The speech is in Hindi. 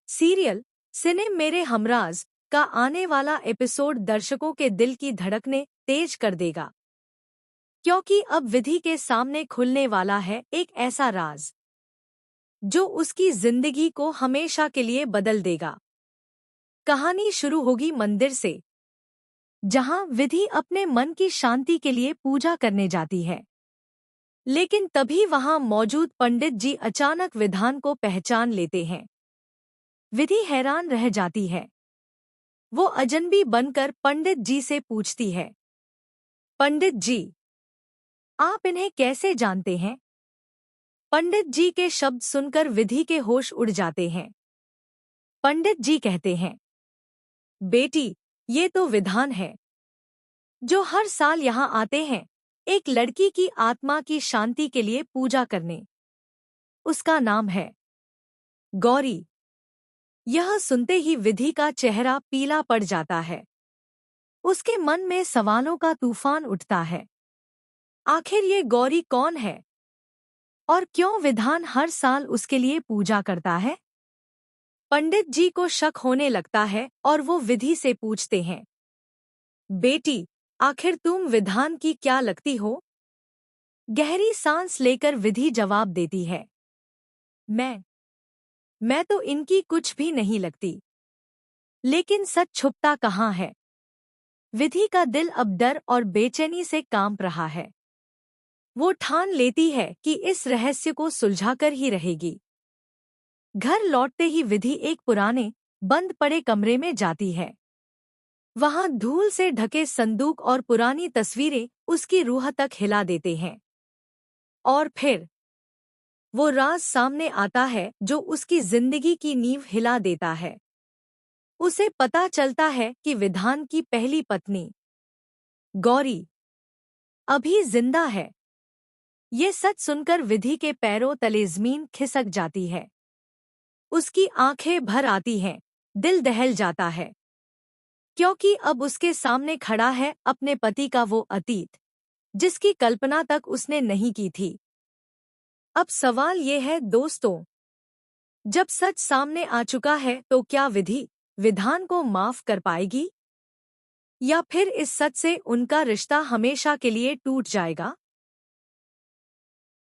सीरियल सिने मेरे हमराज का आने वाला एपिसोड दर्शकों के दिल की धड़कनें तेज कर देगा, क्योंकि अब विधि के सामने खुलने वाला है एक ऐसा राज जो उसकी जिंदगी को हमेशा के लिए बदल देगा। कहानी शुरू होगी मंदिर से, जहां विधि अपने मन की शांति के लिए पूजा करने जाती है। लेकिन तभी वहां मौजूद पंडित जी अचानक विधान को पहचान लेते हैं। विधि हैरान रह जाती है। वो अजनबी बनकर पंडित जी से पूछती है, पंडित जी, आप इन्हें कैसे जानते हैं? पंडित जी के शब्द सुनकर विधि के होश उड़ जाते हैं। पंडित जी कहते हैं, बेटी, ये तो विधान है जो हर साल यहाँ आते हैं एक लड़की की आत्मा की शांति के लिए पूजा करने। उसका नाम है गौरी। यह सुनते ही विधि का चेहरा पीला पड़ जाता है। उसके मन में सवालों का तूफान उठता है। आखिर ये गौरी कौन है और क्यों विधान हर साल उसके लिए पूजा करता है? पंडित जी को शक होने लगता है और वो विधि से पूछते हैं, बेटी, आखिर तुम विधान की क्या लगती हो? गहरी सांस लेकर विधि जवाब देती है, मैं तो इनकी कुछ भी नहीं लगती। लेकिन सच छुपता कहाँ है? विधि का दिल अब डर और बेचैनी से कांप रहा है। वो ठान लेती है कि इस रहस्य को सुलझाकर ही रहेगी। घर लौटते ही विधि एक पुराने बंद पड़े कमरे में जाती है। वहां धूल से ढके संदूक और पुरानी तस्वीरें उसकी रूह तक हिला देते हैं। और फिर वो राज सामने आता है जो उसकी जिंदगी की नींव हिला देता है। उसे पता चलता है कि विधान की पहली पत्नी गौरी अभी जिंदा है। ये सच सुनकर विधि के पैरों तले जमीन खिसक जाती है। उसकी आंखें भर आती हैं, दिल दहल जाता है, क्योंकि अब उसके सामने खड़ा है अपने पति का वो अतीत जिसकी कल्पना तक उसने नहीं की थी। अब सवाल ये है दोस्तों, जब सच सामने आ चुका है तो क्या विधि विधान को माफ कर पाएगी, या फिर इस सच से उनका रिश्ता हमेशा के लिए टूट जाएगा?